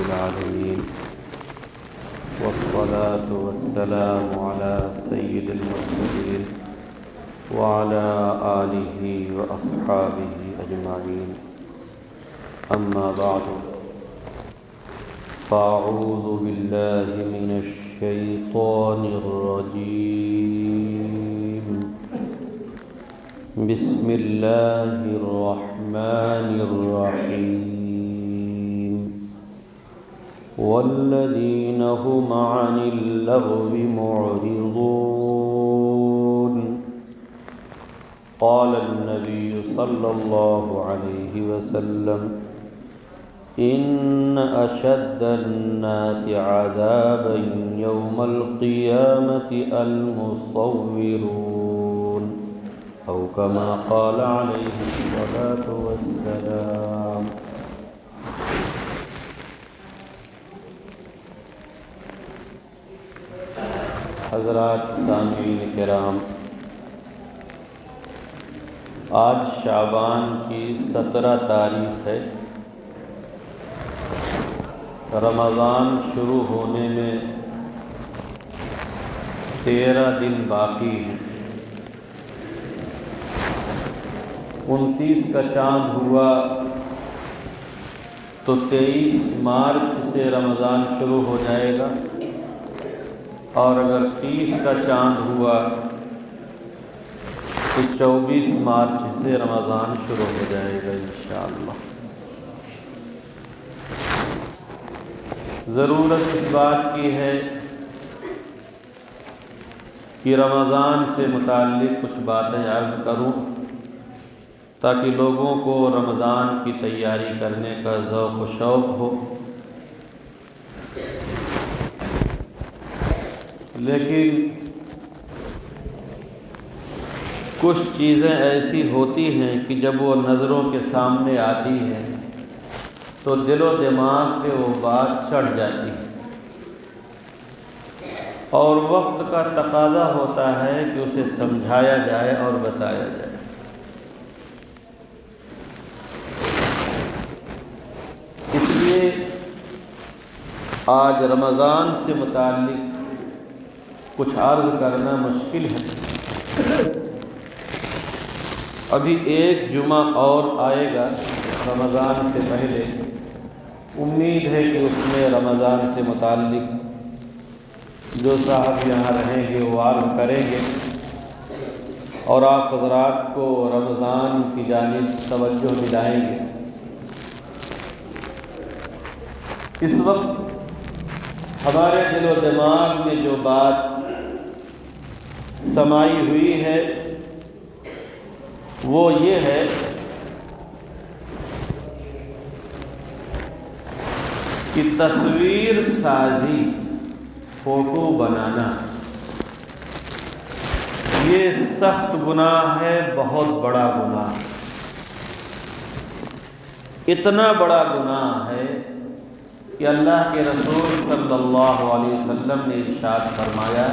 العالمين والصلاة والسلام على سيد المرسلين وعلى آله وأصحابه أجمعين أما بعد فأعوذ بالله من الشيطان الرجيم بسم الله الرحمن الرحيم والذين هم عن اللغو معرضون قال النبي صلى الله عليه وسلم إن أشد الناس عذابا يوم القيامة المصورون أو كما قال عليه الصلاة والسلام. حضرات سامعین کرام، آج شعبان کی 17 تاریخ ہے۔ رمضان شروع ہونے میں 13 دن باقی ہیں۔ 29 کا چاند ہوا تو 23 مارچ سے رمضان شروع ہو جائے گا، اور اگر 30 کا چاند ہوا تو 24 مارچ سے رمضان شروع ہو جائے گا انشاءاللہ۔ ضرورت اس بات کی ہے کہ رمضان سے متعلق کچھ باتیں عرض کروں تاکہ لوگوں کو رمضان کی تیاری کرنے کا ذوق و شوق ہو، لیکن کچھ چیزیں ایسی ہوتی ہیں کہ جب وہ نظروں کے سامنے آتی ہیں تو دل و دماغ پہ وہ بات چڑھ جاتی ہے، اور وقت کا تقاضا ہوتا ہے کہ اسے سمجھایا جائے اور بتایا جائے۔ اس لیے آج رمضان سے متعلق کچھ عرض کرنا مشکل ہے۔ ابھی ایک جمعہ اور آئے گا رمضان سے پہلے، امید ہے کہ اس میں رمضان سے متعلق جو صاحب یہاں رہیں گے وہ عرض کریں گے، اور آپ حضرات کو رمضان کی جانب توجہ دلائیں گے۔ اس وقت ہمارے دل و دماغ میں جو بات سمائی ہوئی ہے وہ یہ ہے کہ تصویر سازی، فوٹو بنانا، یہ سخت گناہ ہے، بہت بڑا گناہ، اتنا بڑا گناہ ہے کہ اللہ کے رسول صلی اللہ علیہ وسلم نے ارشاد فرمایا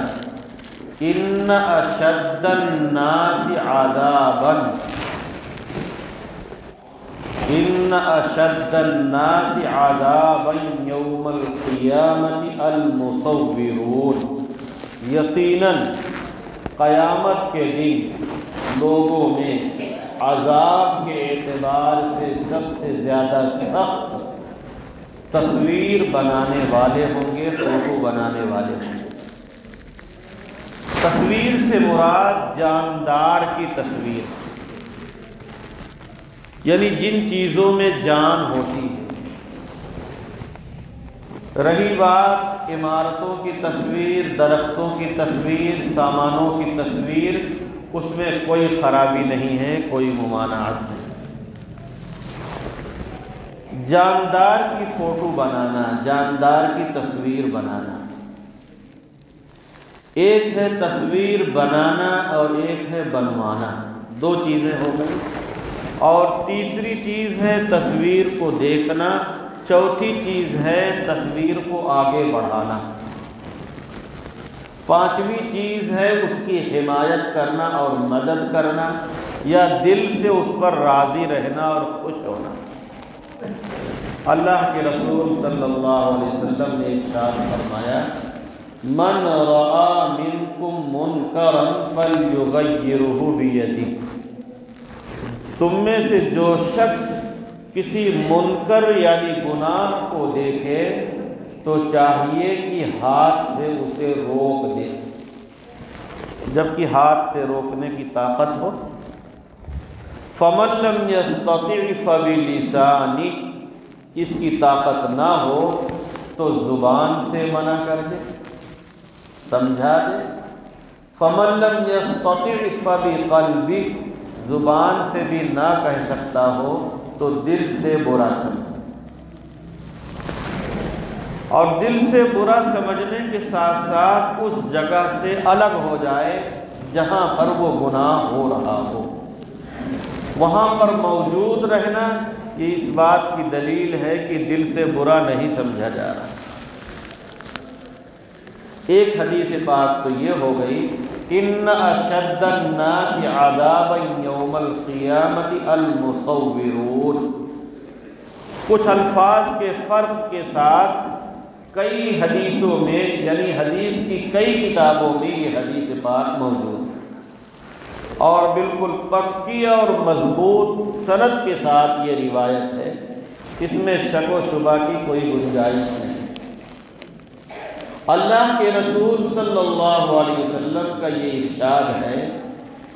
ان اشد الناس عذابا، ان اشد الناس عذابا یوم القیامت المصورون، یقیناً قیامت کے دن لوگوں میں عذاب کے اعتبار سے سب سے زیادہ سخت تصویر بنانے والے ہوں گے، فوٹو بنانے والے ہوں گے۔ تصویر سے مراد جاندار کی تصویر، یعنی جن چیزوں میں جان ہوتی ہے۔ رہی بات عمارتوں کی تصویر، درختوں کی تصویر، سامانوں کی تصویر، اس میں کوئی خرابی نہیں ہے، کوئی ممانعت نہیں۔ جاندار کی فوٹو بنانا، جاندار کی تصویر بنانا، ایک ہے تصویر بنانا اور ایک ہے بنوانا، دو چیزیں ہو گئی، اور تیسری چیز ہے تصویر کو دیکھنا، چوتھی چیز ہے تصویر کو آگے بڑھانا، پانچویں چیز ہے اس کی حمایت کرنا اور مدد کرنا، یا دل سے اس پر راضی رہنا اور خوش ہونا۔ اللہ کے رسول صلی اللہ علیہ وسلم نے ارشاد فرمایا من رأى منکم منکرا فلیغیرہ بیدہ، تم میں سے جو شخص کسی منکر یعنی گناہ کو دیکھے تو چاہیے کہ ہاتھ سے اسے روک دے، جبکہ ہاتھ سے روکنے کی طاقت ہو۔ فمن لم یستطع فبلسانہ، اس کی طاقت نہ ہو تو زبان سے منع کر دے، سمجھا دے۔ فمن لم یستطع فبقلبہ، زبان سے بھی نہ کہہ سکتا ہو تو دل سے برا سمجھ، اور دل سے برا سمجھنے کے ساتھ ساتھ اس جگہ سے الگ ہو جائے جہاں پر وہ گناہ ہو رہا ہو، وہاں پر موجود رہنا، یہ اس بات کی دلیل ہے کہ دل سے برا نہیں سمجھا جا رہا۔ ایک حدیث پاک تو یہ ہو گئی ان اشد الناس عذابا یوم القیامت المصورون، کچھ الفاظ کے فرق کے ساتھ کئی حدیثوں میں یعنی حدیث کی کئی کتابوں میں یہ حدیث پاک موجود ہے، اور بالکل پکی اور مضبوط سند کے ساتھ یہ روایت ہے، اس میں شک و شبہ کی کوئی گنجائش نہیں۔ اللہ کے رسول صلی اللہ علیہ وسلم کا یہ ارشاد ہے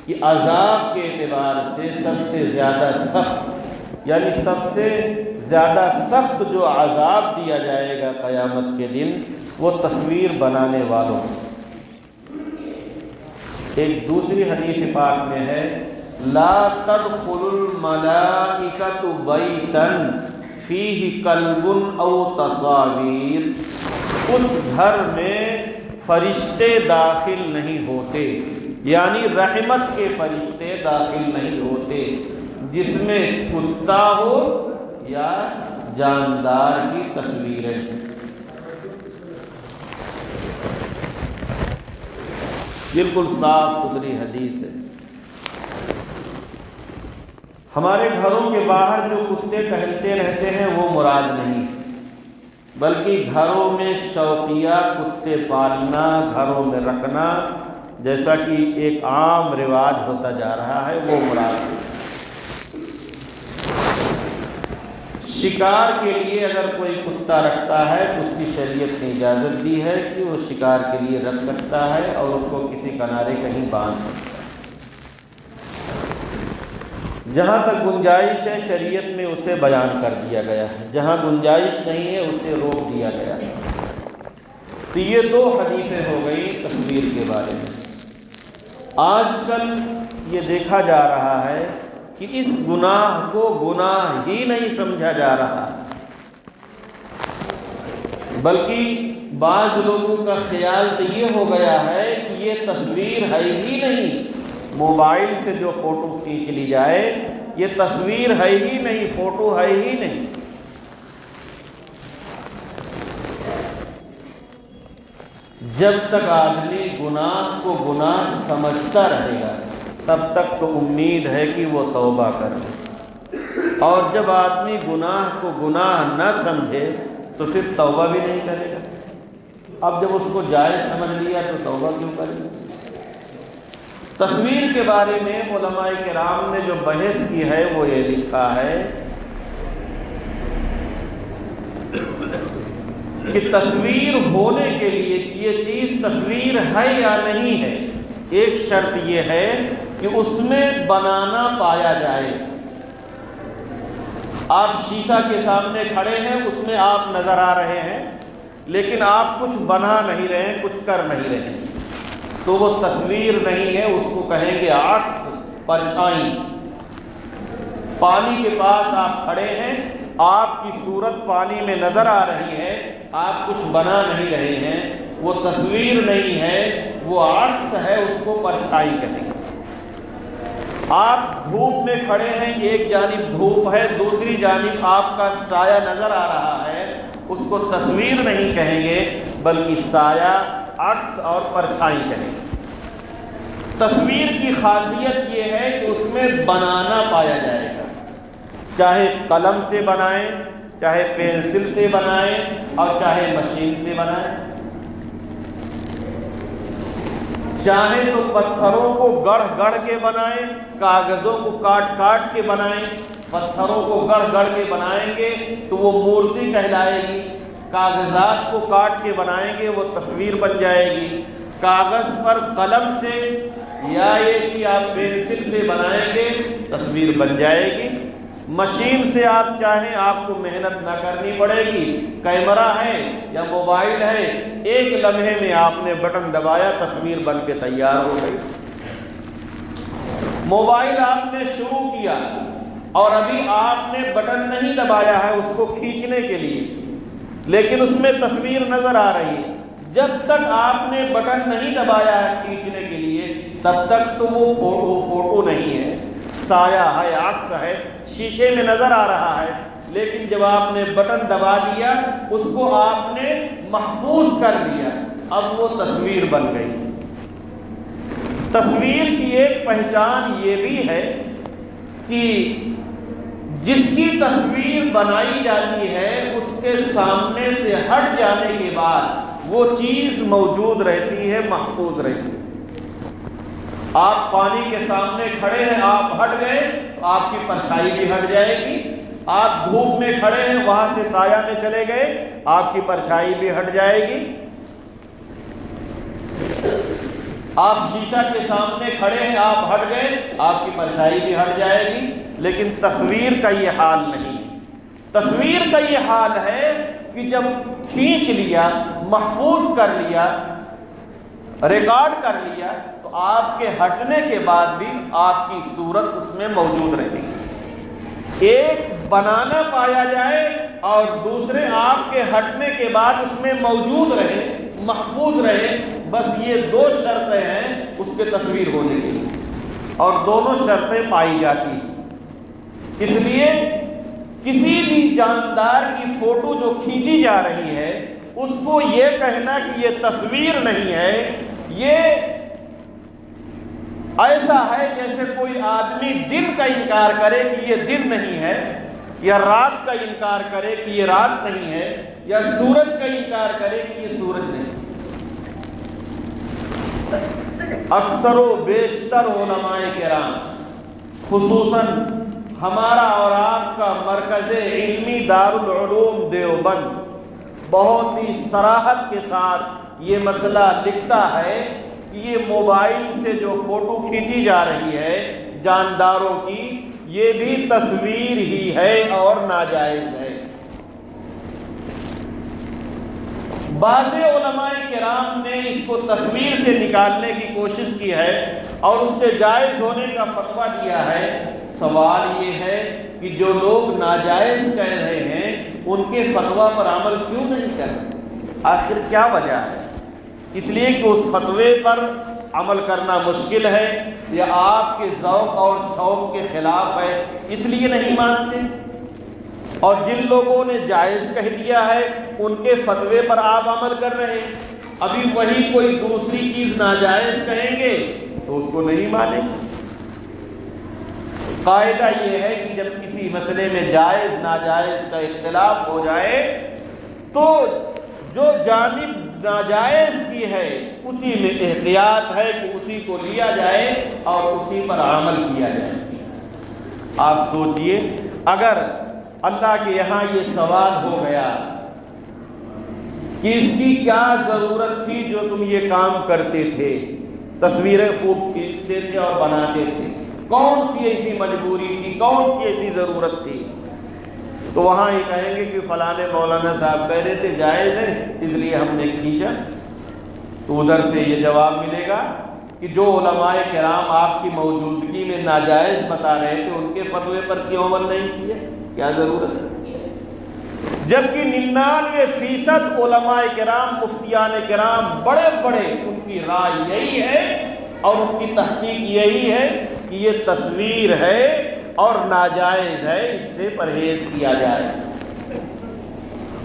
کہ عذاب کے اعتبار سے سب سے زیادہ سخت، یعنی سب سے زیادہ سخت جو عذاب دیا جائے گا قیامت کے دن، وہ تصویر بنانے والوں۔ ایک دوسری حدیث پاک میں ہے لا تدخل الملائکۃ بیتا فیہ کلب او تصاویر، اس گھر میں فرشتے داخل نہیں ہوتے، یعنی رحمت کے فرشتے داخل نہیں ہوتے جس میں کتا ہو یا جاندار کی تصویریں۔ بالکل صاف ستھری حدیث ہے۔ ہمارے گھروں کے باہر جو کتے ٹہلتے رہتے ہیں وہ مراد نہیں، بلکہ گھروں میں شوقیہ کتے پالنا، گھروں میں رکھنا، جیسا کہ ایک عام رواج ہوتا جا رہا ہے، وہ مراد ہے۔ شکار کے لیے اگر کوئی کتا رکھتا ہے تو اس کی شریعت نے اجازت دی ہے کہ وہ شکار کے لیے رکھ سکتا ہے اور اس کو کسی کنارے کہیں باندھ سکتا ہے۔ جہاں تک گنجائش ہے شریعت میں اسے بیان کر دیا گیا ہے، جہاں گنجائش نہیں ہے اسے روک دیا گیا ہے۔ تو یہ دو حدیثیں ہو گئی تصویر کے بارے میں۔ آج کل یہ دیکھا جا رہا ہے کہ اس گناہ کو گناہ ہی نہیں سمجھا جا رہا، بلکہ بعض لوگوں کا خیال تو یہ ہو گیا ہے کہ یہ تصویر ہے ہی نہیں، موبائل سے جو فوٹو کھینچ لی جائے یہ تصویر ہے ہی نہیں، فوٹو ہے ہی نہیں۔ جب تک آدمی گناہ کو گناہ سمجھتا رہے گا تب تک تو امید ہے کہ وہ توبہ کرے، اور جب آدمی گناہ کو گناہ نہ سمجھے تو پھر توبہ بھی نہیں کرے گا۔ اب جب اس کو جائز سمجھ لیا تو توبہ کیوں کرے گا؟ تصویر کے بارے میں علماء کرام نے جو بحث کی ہے وہ یہ لکھا ہے کہ تصویر ہونے کے لیے یہ چیز تصویر ہے یا نہیں ہے، ایک شرط یہ ہے کہ اس میں بنانا پایا جائے۔ آپ شیشہ کے سامنے کھڑے ہیں، اس میں آپ نظر آ رہے ہیں، لیکن آپ کچھ بنا نہیں رہے ہیں، کچھ کر نہیں رہے ہیں، تو وہ تصویر نہیں ہے، اس کو کہیں گے عکس، پرچھائی۔ پانی کے پاس آپ کھڑے ہیں، آپ کی صورت پانی میں نظر آ رہی ہے، آپ کچھ بنا نہیں رہے ہیں، وہ تصویر نہیں ہے، وہ عکس ہے، اس کو پرچھائی کہیں گے۔ آپ دھوپ میں کھڑے ہیں، ایک جانب دھوپ ہے، دوسری جانب آپ کا سایہ نظر آ رہا ہے، اس کو تصویر نہیں کہیں گے بلکہ سایہ، عکس اور پرچھائی کہیں گے۔ تصویر کی خاصیت یہ ہے کہ اس میں بنانا پایا جائے گا، چاہے قلم سے بنائیں، چاہے پینسل سے بنائیں اور چاہے مشین سے بنائیں، چاہے تو پتھروں کو گڑھ گڑھ کے بنائیں، کاغذوں کو کاٹ کاٹ کے بنائیں۔ پتھروں کو گڑھ گڑھ کے بنائیں گے تو وہ مورتی کہلائے گی، کاغذات کو کاٹ کے بنائیں گے وہ تصویر بن جائے گی۔ کاغذ پر قلم سے یا یہ کہ آپ پینسل سے بنائیں گے تصویر بن جائے گی۔ مشین سے آپ چاہیں آپ کو محنت نہ کرنی پڑے گی، کیمرہ ہے یا موبائل ہے، ایک لمحے میں آپ نے بٹن دبایا تصویر بن کے تیار ہو گئی۔ موبائل آپ نے شروع کیا اور ابھی آپ نے بٹن نہیں دبایا ہے اس کو کھینچنے کے لیے، لیکن اس میں تصویر نظر آ رہی ہے۔ جب تک آپ نے بٹن نہیں دبایا ہے کھینچنے کے لیے تب تک تو وہ فوٹو نہیں ہے، سایہ ہے، عکس ہے، شیشے میں نظر آ رہا ہے۔ لیکن جب آپ نے بٹن دبا دیا اس کو آپ نے محفوظ کر لیا، اب وہ تصویر بن گئی۔ تصویر کی ایک پہچان یہ بھی ہے کہ جس کی تصویر بنائی جاتی ہے اس کے سامنے سے ہٹ جانے کے بعد وہ چیز موجود رہتی ہے، محفوظ رہتی ہے۔ آپ پانی کے سامنے کھڑے ہیں، آپ ہٹ گئے تو آپ کی پرچھائی بھی ہٹ جائے گی۔ آپ دھوپ میں کھڑے ہیں، وہاں سے سایہ میں چلے گئے، آپ کی پرچھائی بھی ہٹ جائے گی۔ آپ شیشہ کے سامنے کھڑے ہیں، آپ ہٹ گئے، آپ کی پرچھائی بھی ہٹ جائے گی۔ لیکن تصویر کا یہ حال نہیں۔ تصویر کا یہ حال ہے کہ جب کھینچ لیا، محفوظ کر لیا، ریکارڈ کر لیا تو آپ کے ہٹنے کے بعد بھی آپ کی صورت اس میں موجود رہے گی۔ ایک بنانا پایا جائے اور دوسرے آپ کے ہٹنے کے بعد اس میں موجود رہے، محفوظ رہے، بس یہ دو شرطیں ہیں اس کے تصویر ہونے کی، اور دونوں شرطیں پائی جاتی ہیں۔ اس لیے کسی بھی جاندار کی فوٹو جو کھینچی جا رہی ہے اس کو یہ کہنا کہ یہ تصویر نہیں ہے، یہ ایسا ہے جیسے کوئی آدمی دن کا انکار کرے کہ یہ دن نہیں ہے، یا رات کا انکار کرے کہ یہ رات نہیں ہے، یا سورج کا انکار کرے کہ یہ سورج نہیں۔ اکثر و بیشتر علماء کرام، خصوصاً ہمارا اور آپ کا مرکز علمی دارالعلوم دیوبند، بہت ہی صراحت کے ساتھ یہ مسئلہ لکھتا ہے کہ یہ موبائل سے جو فوٹو کھینچی جا رہی ہے جانداروں کی، یہ بھی تصویر ہی ہے اور ناجائز ہے۔ بعض علماء کرام نے اس کو تصویر سے نکالنے کی کوشش کی ہے اور اس کے جائز ہونے کا فتویٰ دیا ہے۔ سوال یہ ہے کہ جو لوگ ناجائز کہہ رہے ہیں ان کے فتویٰ پر عمل کیوں نہیں کر رہے؟ آخر کیا وجہ ہے؟ اس لیے کہ اس فتوے پر عمل کرنا مشکل ہے، یا آپ کے ذوق اور شوق کے خلاف ہے اس لیے نہیں مانتے؟ اور جن لوگوں نے جائز کہہ دیا ہے ان کے فتوے پر آپ عمل کر رہے ہیں، ابھی وہی کوئی دوسری چیز ناجائز کہیں گے تو اس کو نہیں مانیں گے۔ قاعدہ یہ ہے کہ جب کسی مسئلے میں جائز ناجائز کا اختلاف ہو جائے تو جو جانب ناجائز کی ہے اسی میں احتیاط ہے کہ اسی کو لیا جائے اور اسی پر عمل کیا جائے۔ آپ سوچئے اگر اللہ کے یہاں یہ سوال ہو گیا کہ اس کی کیا ضرورت تھی جو تم یہ کام کرتے تھے، تصویریں خوب کھینچتے تھے اور بناتے تھے، کون سی ایسی مجبوری تھی، کون سی ایسی ضرورت تھی؟ تو وہاں یہ کہیں گے کہ فلانے مولانا صاحب کہہ رہے تھے جائز ہے اس لیے ہم نے کھینچا۔ تو ادھر سے یہ جواب ملے گا کہ جو علماء کرام آپ کی موجودگی میں ناجائز بتا رہے تھے ان کے فتوے پر کیوں عمل نہیں کیا؟ کیا ضرورت ہے؟ جبکہ 99% علماء کرام، مفتیان کرام، بڑے بڑے ان کی رائے یہی ہے اور ان کی تحقیق یہی ہے کہ یہ تصویر ہے اور ناجائز ہے، اس سے پرہیز کیا جائے۔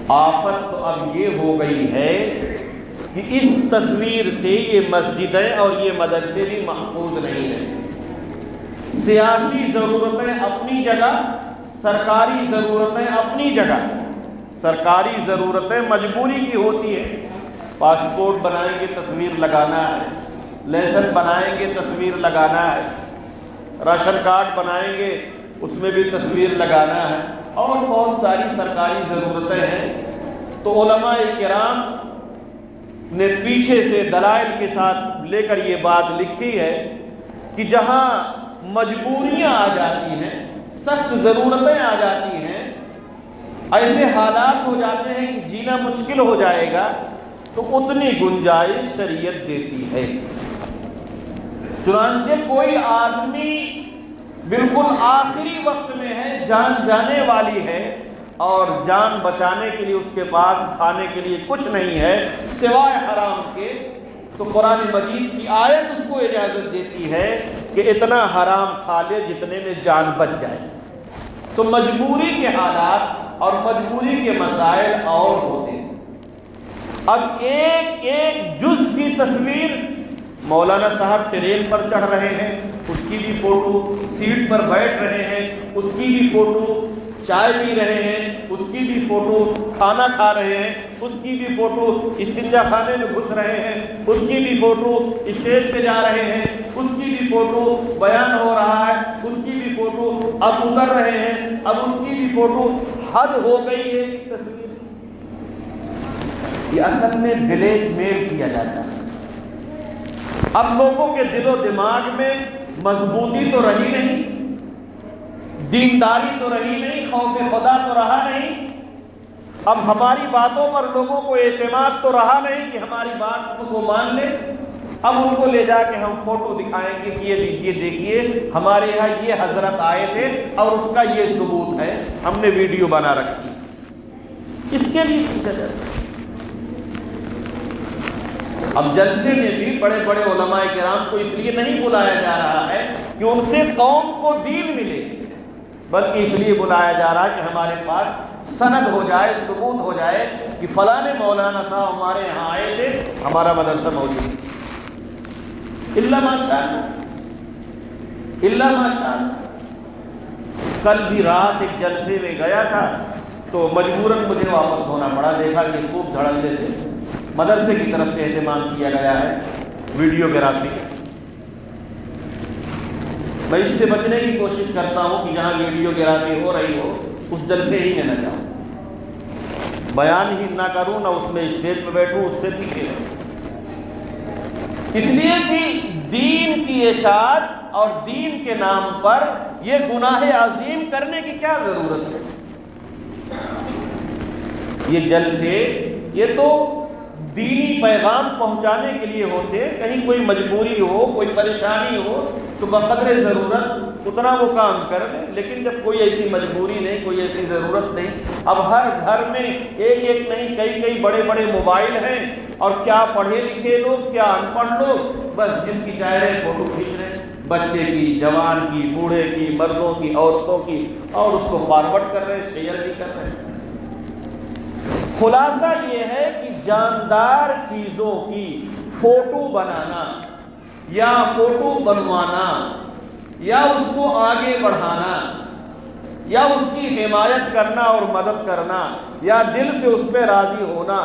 آفت تو اب یہ ہو گئی ہے کہ اس تصویر سے یہ مسجدیں اور یہ مدرسے بھی محفوظ نہیں ہیں۔ سیاسی ضرورتیں اپنی جگہ، سرکاری ضرورتیں اپنی جگہ، سرکاری ضرورتیں مجبوری کی ہوتی ہے۔ پاسپورٹ بنائیں گے تصویر لگانا ہے، لائسنس بنائیں گے تصویر لگانا ہے، راشن کارڈ بنائیں گے اس میں بھی تصویر لگانا ہے، اور بہت ساری سرکاری ضرورتیں ہیں۔ تو علماء کرام نے پیچھے سے دلائل کے ساتھ لے کر یہ بات لکھی ہے کہ جہاں مجبوریاں آ جاتی ہیں، سخت ضرورتیں آ جاتی ہیں، ایسے حالات ہو جاتے ہیں کہ جینا مشکل ہو جائے گا، تو اتنی گنجائش شریعت دیتی ہے۔ چنانچہ کوئی آدمی بالکل آخری وقت میں ہے، جان جانے والی ہے، اور جان بچانے کے لیے اس کے پاس کھانے کے لیے کچھ نہیں ہے سوائے حرام کے، تو قرآن مجید کی آیت اس کو اجازت دیتی ہے کہ اتنا حرام کھا لے جتنے میں جان بچ جائے۔ تو مجبوری کے حالات اور مجبوری کے مسائل اور ہوتے ہیں۔ اب ایک ایک جز کی تصویر، مولانا صاحب ٹرین پر چڑھ رہے ہیں اس کی بھی فوٹو، سیٹ پر بیٹھ رہے ہیں اس کی بھی فوٹو، چائے پی رہے ہیں اس کی بھی فوٹو، کھانا کھا رہے ہیں اس کی بھی فوٹو، استنجا خانے میں گھس رہے ہیں اس کی بھی فوٹو، اسٹیج پہ جا رہے ہیں اس کی بھی فوٹو، بیان ہو رہا ہے اس کی بھی فوٹو، اب اتر رہے ہیں اب اس کی بھی فوٹو۔ حد ہو گئی ہے یہ تصویر۔ یہ اصل میں بلیک میل کیا جاتا ہے۔ اب لوگوں کے دل و دماغ میں مضبوطی تو رہی نہیں، دینداری تو رہی نہیں، خوف خدا تو رہا نہیں، اب ہماری باتوں پر لوگوں کو اعتماد تو رہا نہیں کہ ہماری بات کو وہ مان لے۔ اب ان کو لے جا کے ہم فوٹو دکھائیں گے کہ یہ لیجیے دیکھیے ہمارے یہاں یہ حضرت آئے تھے اور اس کا یہ ثبوت ہے، ہم نے ویڈیو بنا رکھی۔ اس کے لیے اجازت۔ اب جلسے میں بھی بڑے بڑے علماء کرام کو اس لیے نہیں بلایا جا رہا ہے کہ ان سے قوم کو دین ملے، بلکہ اس لیے بلایا جا رہا ہے کہ ہمارے پاس سند ہو جائے، ثبوت ہو جائے کہ فلاں مولانا صاحب ہمارے یہاں آئے تھے، ہمارا مدرسہ موجود ہے۔ اللہ ماشاءاللہ، اللہ ماشاءاللہ۔ کل بھی رات ایک جلسے میں گیا تھا تو مجبوراً مجھے واپس ہونا پڑا، دیکھا کہ خوب دھڑلے سے مدرسے کی طرف سے اہتمام کیا گیا ہے ویڈیوگرافی۔ میں اس سے بچنے کی کوشش کرتا ہوں کہ جہاں ویڈیوگرافی ہو رہی ہو اس جلسے ہی میں نہ جاؤں، بیان ہی نہ کروں، نہ اس میں اسٹیج پہ بیٹھوں، اس سے پیچھے رہوں۔ اس لیے کہ دین کی اشاعت اور دین کے نام پر یہ گناہ عظیم کرنے کی کیا ضرورت ہے؟ یہ جلسے یہ تو دینی پیغام پہنچانے کے لیے ہوتے، کہیں کوئی مجبوری ہو، کوئی پریشانی ہو تو بقدر ضرورت اتنا وہ کام کر لیں، لیکن جب کوئی ایسی مجبوری نہیں، کوئی ایسی ضرورت نہیں، اب ہر گھر میں ایک ایک نہیں کئی بڑے بڑے موبائل ہیں، اور کیا پڑھے لکھے لوگ کیا ان پڑھ لوگ، بس جس کی چاہ رہے فوٹو کھینچ رہے، بچے کی، جوان کی، بوڑھے کی، مردوں کی، عورتوں کی، اور اس کو فارورڈ کر رہے، شیئر بھی کر رہے۔ خلاصہ یہ ہے کہ جاندار چیزوں کی فوٹو بنانا یا فوٹو بنوانا یا اس کو آگے بڑھانا یا اس کی حمایت کرنا اور مدد کرنا یا دل سے اس پہ راضی ہونا،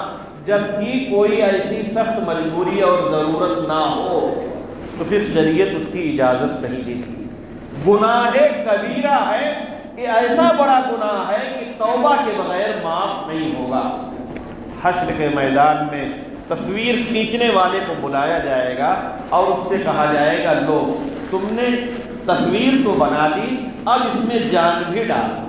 جب بھی کوئی ایسی سخت مجبوری اور ضرورت نہ ہو تو پھر شریعت اس کی اجازت نہیں دیتی۔ گناہ کبیرہ ہے، یہ ایسا بڑا گناہ ہے کہ توبہ کے بغیر معاف نہیں ہوگا۔ حشر کے میدان میں تصویر کھینچنے والے کو بلایا جائے گا اور اس سے کہا جائے گا، لو تم نے تصویر تو بنا دی، اب اس میں جان بھی ڈال دو،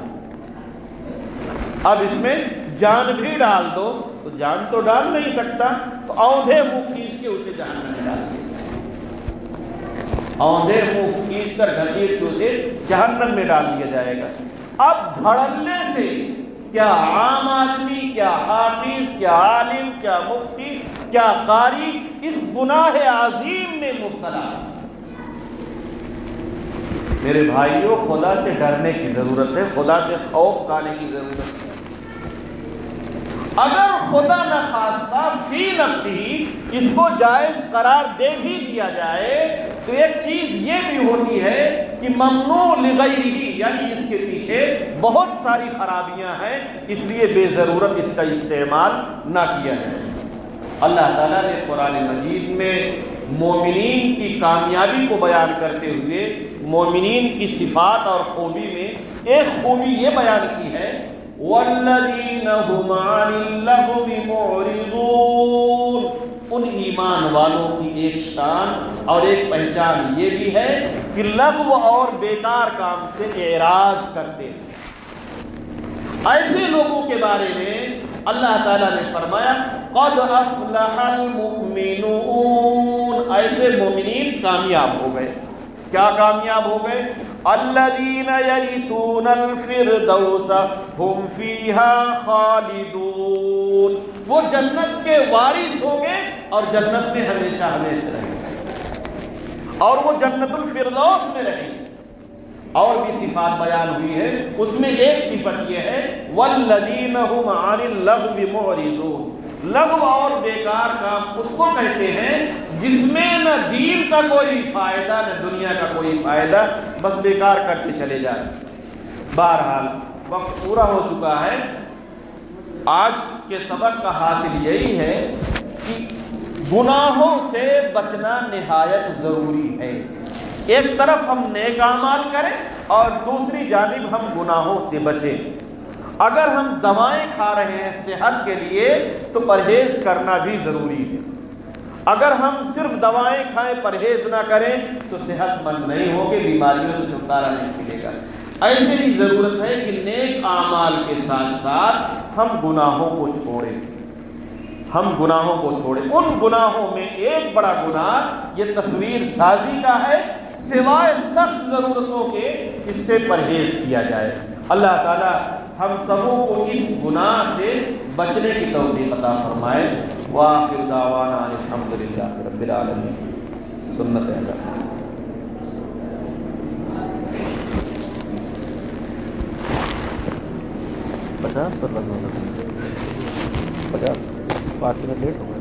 اب اس میں جان بھی ڈال دو۔ تو جان تو ڈال نہیں سکتا، تو اوندھے منہ کھینچ کے اسے جہنم میں ڈال دیا، اوندھے منہ کھینچ کر گھسیٹ کے اسے جہنم میں ڈال دیا جائے گا۔ اب دھڑلے سے کیا عام آدمی، کیا حافظ، کیا عالم، کیا مفتی، کیا قاری اس گناہ عظیم میں مبتلا۔ میرے بھائیوں، خدا سے ڈرنے کی ضرورت ہے، خدا سے خوف کھانے کی ضرورت ہے۔ اگر خدا نخواستہ فی نفسی اس کو جائز قرار دے بھی دیا جائے تو ایک چیز یہ بھی ہوتی ہے کہ ممنوع لغیرہ، یعنی اس کے پیچھے بہت ساری خرابیاں ہیں، اس لیے بے ضرورت اس کا استعمال نہ کیا جائے۔ اللہ تعالیٰ نے قرآن مجید میں مومنین کی کامیابی کو بیان کرتے ہوئے مومنین کی صفات اور خوبی میں ایک خوبی یہ بیان کی ہے، وَالَّذِينَ هُمْ عَنِ اللَّغْوِ مُعْرِضُونَ۔ ان ایمان والوں کی ایک شان اور ایک پہچان یہ بھی ہے کہ لغو اور بیکار کام سے اعراض کرتے ہیں۔ ایسے لوگوں کے بارے میں اللہ تعالیٰ نے فرمایا قد افلح المؤمنون، ایسے مومنین کامیاب ہو گئے۔ کیا کامیاب ہو گئے؟ الذین یرثون الفردوس ہم فیہا خالدون، وہ جنت کے وارث ہوں گے اور جنت میں ہمیشہ ہمیشہ رہیں گے، اور وہ جنت الفردوس میں رہیں گے۔ اور بھی صفات بیان ہوئی ہے، اس میں ایک صفت یہ ہے والذین هم عن اللغو معرضون۔ لغو اور بیکار کام اس کو کہتے ہیں جس میں نہ دین کا کوئی فائدہ نہ دنیا کا کوئی فائدہ، بس بیکار کرتے چلے جائیں۔ بہرحال وقت پورا ہو چکا ہے۔ آج کے سبق کا حاصل یہی ہے کہ گناہوں سے بچنا نہایت ضروری ہے۔ ایک طرف ہم نیک اعمال کریں اور دوسری جانب ہم گناہوں سے بچیں۔ اگر ہم دوائیں کھا رہے ہیں صحت کے لیے تو پرہیز کرنا بھی ضروری ہے۔ اگر ہم صرف دوائیں کھائیں پرہیز نہ کریں تو صحت مند نہیں ہوگے، بیماریوں سے چھٹکارا نہیں ملے گا۔ ایسے ہی ضرورت ہے کہ نیک اعمال کے ساتھ ساتھ ہم گناہوں کو چھوڑیں، ہم گناہوں کو چھوڑیں۔ ان گناہوں میں ایک بڑا گناہ یہ تصویر سازی کا ہے، سوائے سخت ضرورتوں کے اس سے پرہیز کیا جائے۔ اللہ تعالی ہم سبوں کو اس گناہ سے بچنے کی توفیق عطا فرمائے۔ وآخر دعوانا الحمدللہ رب العالمین۔ سنت اللہ 50 پر بند ہوگا، 50 5 منٹ لیٹ ہو گئے۔